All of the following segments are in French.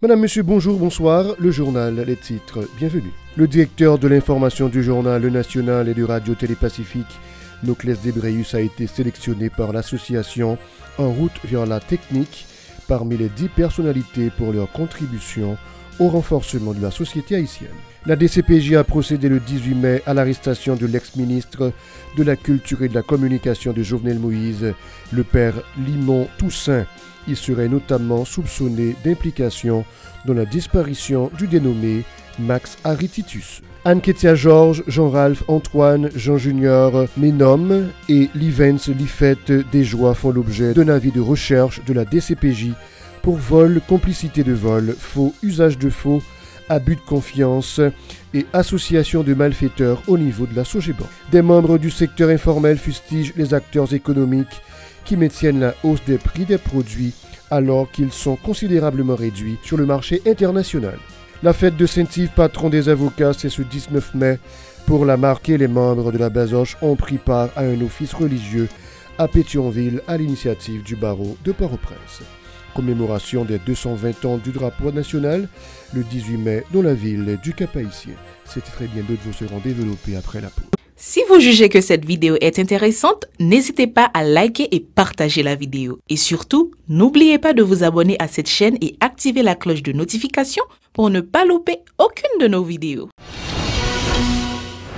Madame, monsieur, bonjour, bonsoir. Le journal, les titres, bienvenue. Le directeur de l'information du journal Le National et de Radio-Télé Pacifique, Noclès Debreus, a été sélectionné par l'association En route vers la technique parmi les 10 personnalités pour leur contribution au renforcement de la société haïtienne. La DCPJ a procédé le 18 mai à l'arrestation de l'ex-ministre de la Culture et de la Communication de Jovenel Moïse, le père Limon Toussaint. Il serait notamment soupçonné d'implication dans la disparition du dénommé Max Arititus. Anne-Kétia Georges, Jean-Ralph, Antoine, Jean Junior, Ménom et Livens Lifette Desjoie font l'objet d'un avis de recherche de la DCPJ pour vol, complicité de vol, faux, usage de faux, abus de confiance et association de malfaiteurs au niveau de la Sogebank. Des membres du secteur informel fustigent les acteurs économiques qui maintiennent la hausse des prix des produits alors qu'ils sont considérablement réduits sur le marché international. La fête de Saint-Yves, patron des avocats, c'est ce 19 mai. Pour la marquer, les membres de la Bazoche ont pris part à un office religieux à Pétionville à l'initiative du barreau de Port-au-Prince. Commémoration des 220 ans du drapeau national, le 18 mai, dans la ville du Cap-Haïtien. C'était très bien, d'autres vous seront développés après la pause. Si vous jugez que cette vidéo est intéressante, n'hésitez pas à liker et partager la vidéo. Et surtout, n'oubliez pas de vous abonner à cette chaîne et activer la cloche de notification pour ne pas louper aucune de nos vidéos.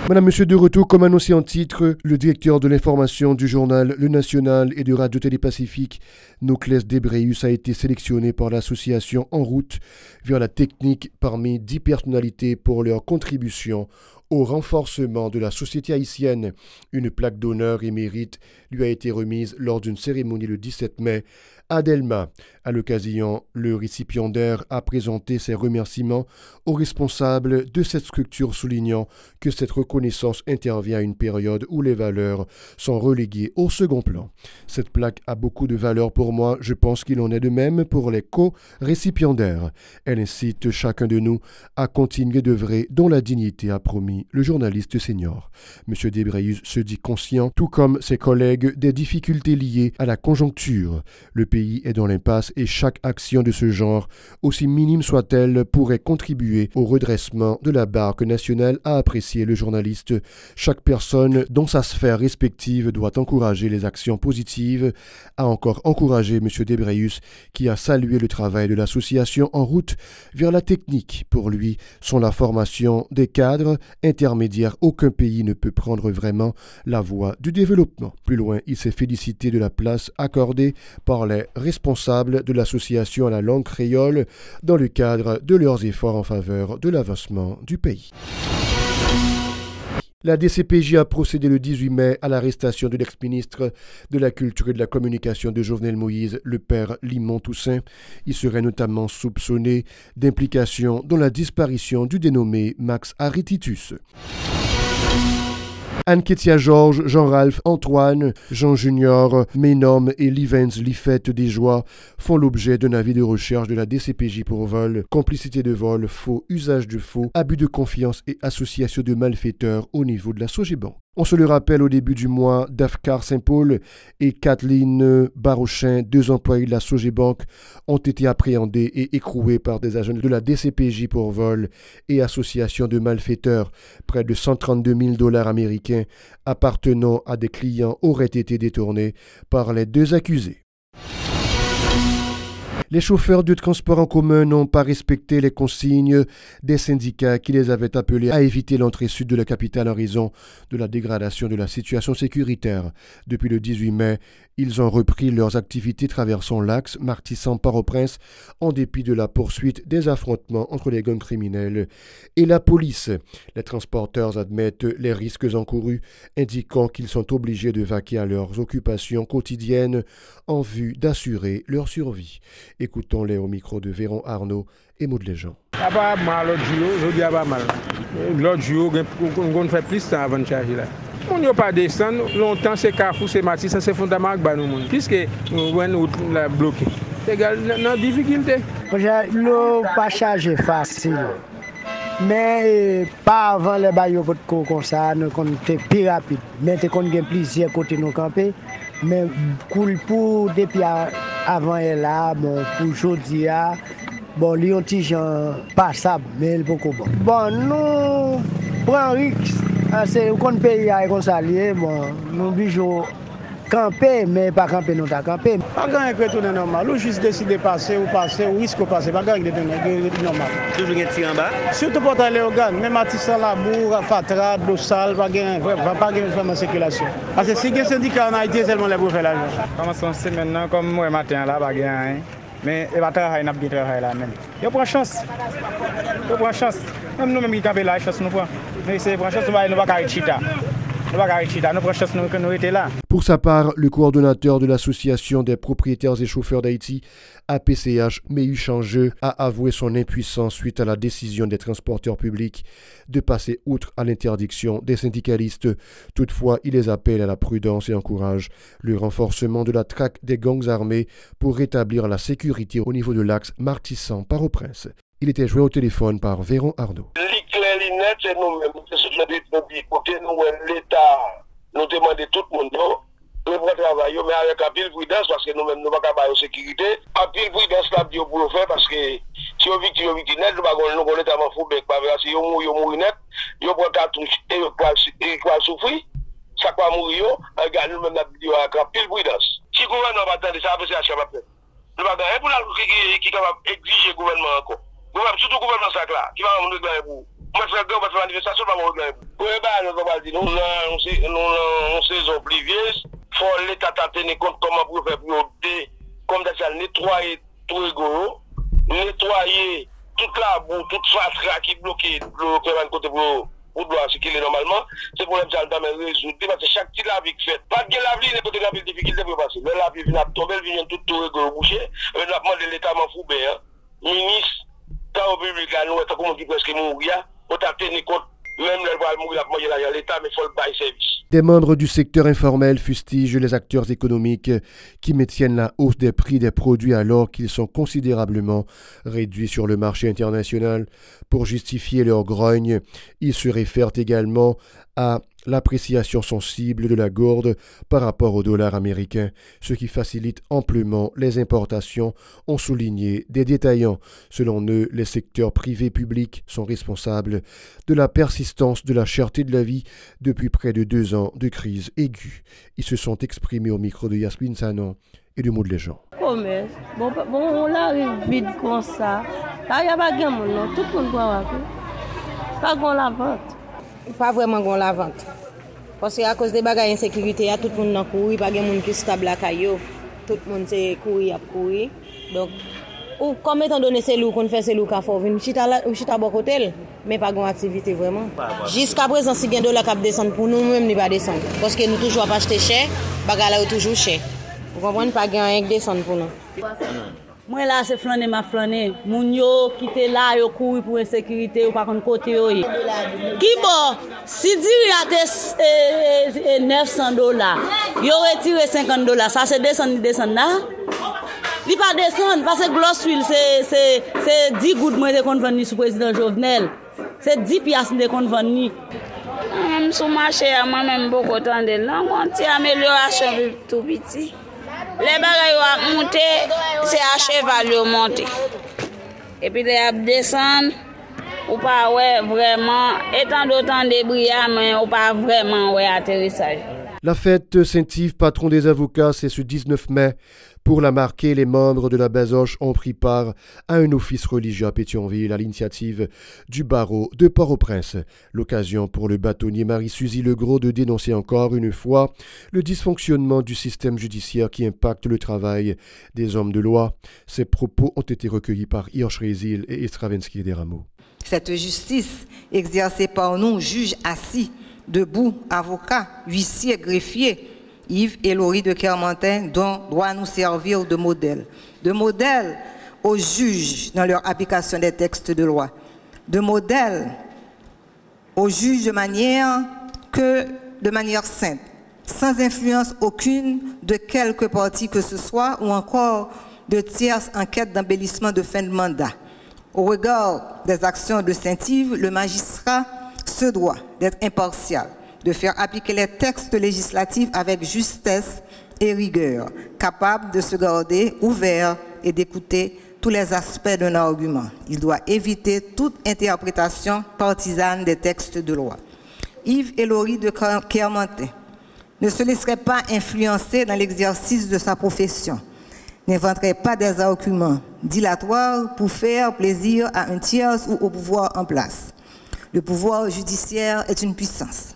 Madame, monsieur, de retour, comme annoncé en titre, le directeur de l'information du journal Le National et de Radio-Télé Pacifique, Noclès Debreus, a été sélectionné par l'association En route vers la technique parmi 10 personnalités pour leur contribution au renforcement de la société haïtienne. Une plaque d'honneur et mérite lui a été remise lors d'une cérémonie le 17 mai à Delma. À l'occasion, le récipiendaire a présenté ses remerciements aux responsables de cette structure, soulignant que cette reconnaissance intervient à une période où les valeurs sont reléguées au second plan. Cette plaque a beaucoup de valeur pour moi, je pense qu'il en est de même pour les co-récipiendaires. Elle incite chacun de nous à continuer d'œuvrer dont la dignité a promis le journaliste senior. M. Debreus se dit conscient, tout comme ses collègues, des difficultés liées à la conjoncture. Le pays est dans l'impasse et chaque action de ce genre, aussi minime soit-elle, pourrait contribuer au redressement de la barque nationale, a apprécié le journaliste. Chaque personne dans sa sphère respective doit encourager les actions positives, a encore encouragé M. Debreus, qui a salué le travail de l'association En route vers la technique. Pour lui, sans la formation des cadres intermédiaires, aucun pays ne peut prendre vraiment la voie du développement. Plus loin, il s'est félicité de la place accordée par les responsables de l'association à la langue créole dans le cadre de leurs efforts en faveur de l'avancement du pays. La DCPJ a procédé le 18 mai à l'arrestation de l'ex-ministre de la Culture et de la Communication de Jovenel Moïse, le père Limon Toussaint. Il serait notamment soupçonné d'implication dans la disparition du dénommé Max Arititus. Anne-Kétia Georges, Jean-Ralph, Antoine, Jean Junior, Ménom et Livens Lifette Desjoie font l'objet d'un avis de recherche de la DCPJ pour vol, complicité de vol, faux, usage de faux, abus de confiance et association de malfaiteurs au niveau de la Sogebank. On se le rappelle, au début du mois, Dafkar Saint-Paul et Kathleen Barochin, 2 employés de la Sogebank, ont été appréhendés et écroués par des agents de la DCPJ pour vol et association de malfaiteurs. Près de 132 000 $ américains appartenant à des clients auraient été détournés par les 2 accusés. Les chauffeurs de transport en commun n'ont pas respecté les consignes des syndicats qui les avaient appelés à éviter l'entrée sud de la capitale en raison de la dégradation de la situation sécuritaire. Depuis le 18 mai, ils ont repris leurs activités traversant l'axe Martissant-Port-au-Prince en dépit de la poursuite des affrontements entre les gangs criminels et la police. Les transporteurs admettent les risques encourus, indiquant qu'ils sont obligés de vaquer à leurs occupations quotidiennes en vue d'assurer leur survie. Écoutons-les au micro de Véron Arnaud et Maud Léjean. Il n'y a pas mal l'autre jour, aujourd'hui il n'y a pas mal. L'autre jour, on fait plus de temps avant de charger là. On n'y a pas descendre, longtemps c'est Carrefour, c'est Matisse, ça c'est fondamental pour nous. Puisque on est bloqué. C'est égal, dans difficulté. Je ne pas charger facile. Mais pas avant les bails comme ça, nous sommes plus rapides. Maintenant, nous avons plusieurs côtés nous camper. Mais pour depuis avant et là, bon, pour aujourd'hui, bon, li yon ti jan passable, mais il beaucoup bon. Bon, nous prenons risque, c'est qu'on paye à comme ça lié, bon, nous bijou camper, mais pas camper, nous ta camper. Pas grand que retourner normal, ou juste décider de passer, ou risque de passer, pas grand que retourner normal. Toujours un tir en bas. Surtout pour aller au GAN, même à Tissan Labour, Fatra, Dossal, pas vraiment circulation. Parce que si il y a un syndicat en Haïti, seulement les pour faire l'argent. Commençons maintenant comme moi matin là, pas rien. Mais il va travailler, n'a pas travailler là même. Il prend chance. Il prend chance. Même nous même qui avons la chance nous prend. Mais c'est prend chance, nous va pas chita. Pour sa part, le coordonnateur de l'association des propriétaires et chauffeurs d'Haïti, APCH, Mehu Changeux, a avoué son impuissance suite à la décision des transporteurs publics de passer outre à l'interdiction des syndicalistes. Toutefois, il les appelle à la prudence et encourage le renforcement de la traque des gangs armés pour rétablir la sécurité au niveau de l'axe Martissan-Port-au-Prince. Il était joué au téléphone par Véron Arnaud. C'est nous-mêmes, c'est côté nous, l'État, nous demandons tout le monde de travailler, mais avec un pile prudence, parce que nous-mêmes, nous ne pouvons pas avoir sécurité. Un pile prudence, là, pour le faire, parce que si on vit net, nous ne pouvons pas fou bec, parce que si on mourit net, on prend cartouche et on va souffrir, ça va mourir, regarde nous-mêmes, nous avons un pile prudence. Si le gouvernement va attendre, ça va passer à chaque fois. Nous avons un pour qui est capable d'exiger le gouvernement encore. Surtout le gouvernement ça là, qui va nous réclamer pour. Moi, je vais faire manifestation, je vais me réclamer. Oui, nous avons une saison pluvieuse. Il faut l'État tenir compte comment pour faire pour comme ça, nettoyer tout les gros, nettoyer toute la boue, toute fatra qui est bloquée pour faire un côté pour doit circuler normalement. C'est pour le problème de résoudre. Parce que chaque petite lavie fait. Pas de la vie, n'est pas de difficulté pour passer. Le la vie vient tomber, elle vient tout les gros boucher. On a demandé l'État m'en fout bien. Ministre, quand au public, nous, on a dit presque mourir. Des membres du secteur informel fustigent les acteurs économiques qui maintiennent la hausse des prix des produits alors qu'ils sont considérablement réduits sur le marché international. Pour justifier leur grogne, ils se réfèrent également à l'appréciation sensible de la gourde par rapport au dollar américain, ce qui facilite amplement les importations, ont souligné des détaillants. Selon eux, les secteurs privés et publics sont responsables de la persistance de la cherté de la vie depuis près de 2 ans de crise aiguë. Ils se sont exprimés au micro de Yasmine Sanon et du mot de Légend. Commerce. Bon, on arrive vite comme ça. Là, il n'y a pas de monde, tout le monde doit pas qu'on la vente. Pas vraiment qu'on la vente. Parce qu'à cause des bagages d'insécurité, il y a tout le monde qui court, pas de monde qui stable la caillou. Tout le monde c'est courir à courir. Donc comme étant donné c'est loup qu'on fait c'est loup qu'a faut venir chita bon côté mais pas grande activité vraiment. Jusqu'à présent si bien dollar cap descendre pour nous même ni pas descendre parce que nous toujours pas acheter cher, bagages là toujours cher. Vous comprenez pas gain descendre pour nous. Moi là c'est flâner m'a flâner. Moun yo quitter là yo courir pour insécurité ou pas contre côté yo. Qui bon si diri a $900, yo retire $50, ça c'est descendre là. Li pas descendre parce que gloss huile c'est 10 gouttes moi de qu'on vendre sous président Jovenel. C'est 10 piastres de qu'on vendre. Même sur marché moi même beaucoup temps de là, on petit amélioration tout petit. Les bagages vont monter, c'est à cheval de monter. Et puis les descendre, ou pas ouais vraiment, étant d'autant de brillant, mais ou pas vraiment ouais atterrissage. La fête Saint-Yves, patron des avocats, c'est ce 19 mai. Pour la marquer, les membres de la Bazoche ont pris part à un office religieux à Pétionville à l'initiative du barreau de Port-au-Prince. L'occasion pour le bâtonnier Marie-Suzy Legros de dénoncer encore une fois le dysfonctionnement du système judiciaire qui impacte le travail des hommes de loi. Ces propos ont été recueillis par Hirsch-Rézil et Estravensky des Rameaux. Cette justice exercée par nous, juges assis, debout, avocats, huissiers, greffiers, Yves et Laurie de Kermentin, dont doit nous servir de modèle. De modèle aux juges dans leur application des textes de loi. De modèle aux juges de manière simple, sans influence aucune de quelque parti que ce soit ou encore de tierces enquêtes d'embellissement de fin de mandat. Au regard des actions de Saint-Yves, le magistrat se doit d'être impartial, de faire appliquer les textes législatifs avec justesse et rigueur, capable de se garder ouvert et d'écouter tous les aspects d'un argument. Il doit éviter toute interprétation partisane des textes de loi. Yves Elory de Kermontin ne se laisserait pas influencer dans l'exercice de sa profession, n'inventerait pas des arguments dilatoires pour faire plaisir à un tiers ou au pouvoir en place. Le pouvoir judiciaire est une puissance.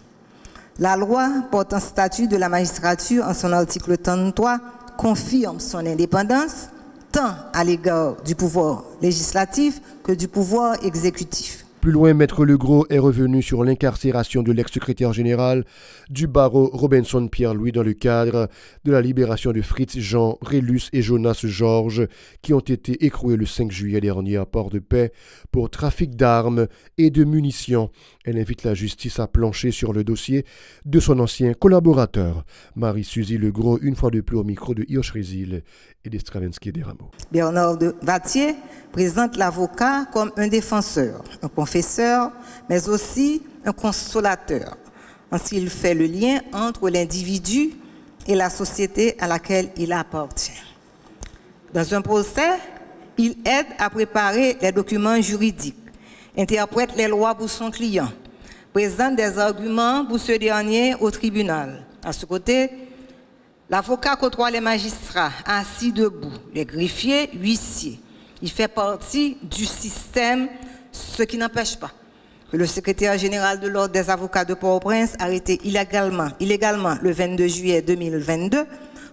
La loi portant statut de la magistrature en son article 33 confirme son indépendance tant à l'égard du pouvoir législatif que du pouvoir exécutif. Plus loin, Maître Legros est revenu sur l'incarcération de l'ex-secrétaire général du barreau Robinson Pierre-Louis dans le cadre de la libération de Fritz Jean, Rélus et Jonas Georges qui ont été écroués le 5 juillet dernier à Port-de-Paix pour trafic d'armes et de munitions. Elle invite la justice à plancher sur le dossier de son ancien collaborateur. Marie-Suzy Legros, une fois de plus au micro de Hirsch Résil et d'Estravensky des Rameaux. Bernard de Vattier présente l'avocat comme un défenseur, un confesseur, mais aussi un consolateur, ainsi il fait le lien entre l'individu et la société à laquelle il appartient. Dans un procès, il aide à préparer les documents juridiques, interprète les lois pour son client, présente des arguments pour ce dernier au tribunal. À ce côté, l'avocat côtoie les magistrats assis debout, les greffiers, huissiers. Il fait partie du système, ce qui n'empêche pas que le secrétaire général de l'Ordre des avocats de Port-au-Prince, arrêté illégalement le 22 juillet 2022,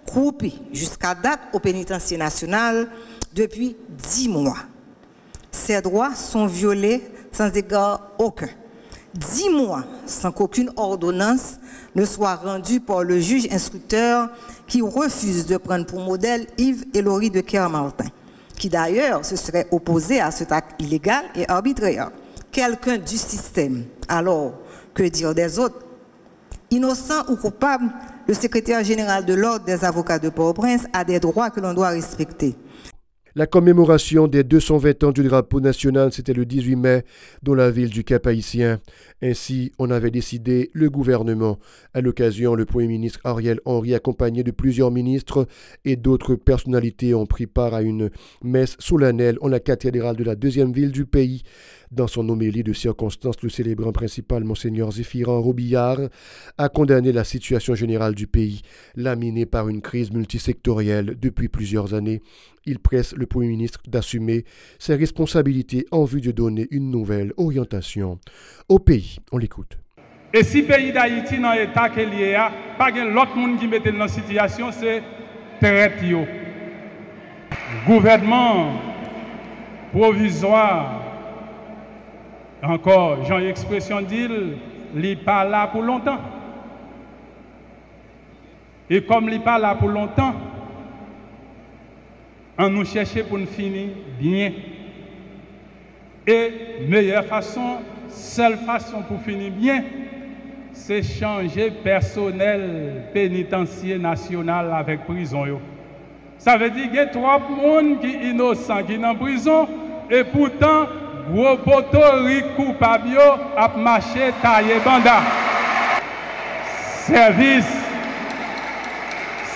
croupi jusqu'à date au pénitencier national depuis 10 mois. Ses droits sont violés sans égard aucun. 10 mois sans qu'aucune ordonnance ne soit rendue par le juge instructeur qui refuse de prendre pour modèle Yves Elory de Kermartin, qui d'ailleurs se serait opposé à cet acte illégal et arbitraire. Quelqu'un du système, alors que dire des autres? Innocent ou coupable, le secrétaire général de l'Ordre des avocats de Port-au-Prince a des droits que l'on doit respecter. La commémoration des 220 ans du drapeau national, c'était le 18 mai dans la ville du Cap-Haïtien. Ainsi, on avait décidé le gouvernement. À l'occasion, le Premier ministre Ariel Henry, accompagné de plusieurs ministres et d'autres personnalités, ont pris part à une messe solennelle en la cathédrale de la deuxième ville du pays. Dans son homélie de circonstance, le célébrant principal, Monseigneur Zéphirin Robillard, a condamné la situation générale du pays, laminée par une crise multisectorielle depuis plusieurs années. Il presse le Premier ministre d'assumer ses responsabilités en vue de donner une nouvelle orientation au pays. On l'écoute. Et si le pays d'Haïti dans l'état qu'il y a, pas l'autre monde qui mette dans la situation, c'est traite yo. Gouvernement provisoire, encore, j'ai l'expression dit, il n'est pas là pour longtemps. Et comme il n'est pas là pour longtemps, on nous cherche pour nous finir bien. Et meilleure façon, seule façon pour finir bien, c'est changer personnel pénitentiaire national avec prison. Ça veut dire qu'il y a trop de monde qui sont innocents, qui sont en prison, et pourtant, gros poteau coupable a marché taillé banda.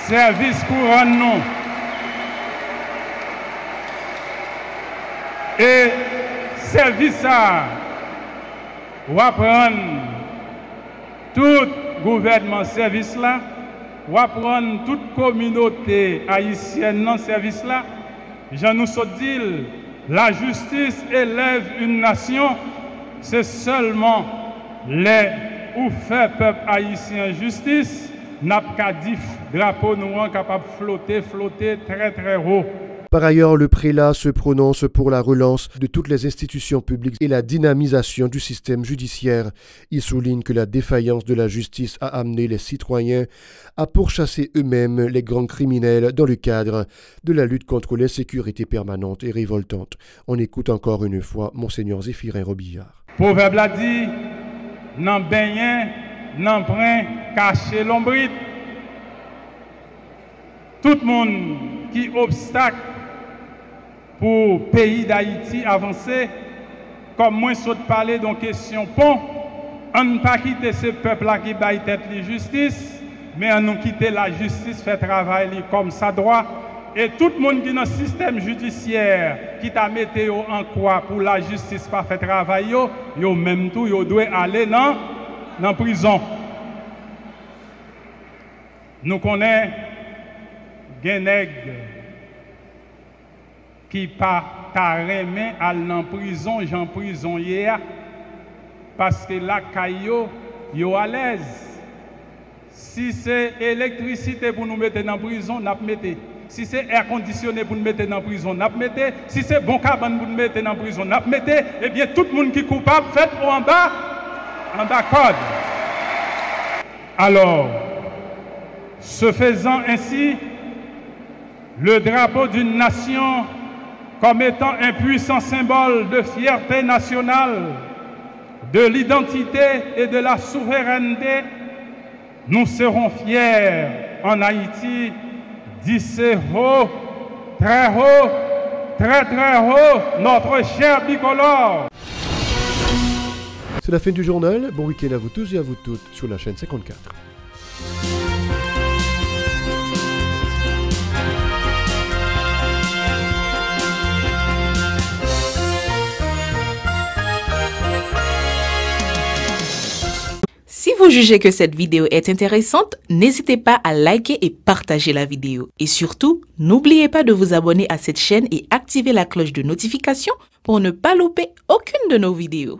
Service courant non. Et service ça, on va prendre tout gouvernement service là, on va prendre toute communauté haïtienne dans service là. J'en nous dit, la justice élève une nation, c'est seulement les ou fait peuple haïtien justice, n'a pas dit drapeau noir capable de flotter très très haut. Par ailleurs, le prélat se prononce pour la relance de toutes les institutions publiques et la dynamisation du système judiciaire. Il souligne que la défaillance de la justice a amené les citoyens à pourchasser eux-mêmes les grands criminels dans le cadre de la lutte contre l'insécurité permanente et révoltante. On écoute encore une fois Monseigneur Zéphirin Robillard. Proverbe a dit, n'en baigner, n'en prin, cacher l'ombrite. Tout le monde qui obstacle pour le pays d'Haïti avancer, comme moi, je parler d'une question pont, on ne pas quitter ce peuple-là qui baille tête la justice, mais on nous quitter la justice, fait travail comme ça doit, Et tout le monde qui est dans le système judiciaire, qui t'a mis en quoi pour la justice pas fait travail, yo même tout, yo doit aller dans la prison. Nous connaissons des nègres qui pas carrément aller en prison, j'en prison hier, parce que la caillou, yo à l'aise. Si c'est électricité pour nous mettre dans la prison, nous mettons. Si c'est air conditionné pour nous mettre dans la prison, nous mettons. Si c'est bon cabane pour nous mettre dans la prison, nous mettons. Eh bien, tout le monde qui est coupable, faites en bas code. Alors, se faisant ainsi, le drapeau d'une nation comme étant un puissant symbole de fierté nationale, de l'identité et de la souveraineté, nous serons fiers en Haïti d'hisser haut, très haut, notre cher bicolore. C'est la fin du journal. Bon week-end à vous tous et à vous toutes sur la chaîne 54. Si vous jugez que cette vidéo est intéressante, n'hésitez pas à liker et partager la vidéo. Et surtout, n'oubliez pas de vous abonner à cette chaîne et activer la cloche de notification pour ne pas louper aucune de nos vidéos.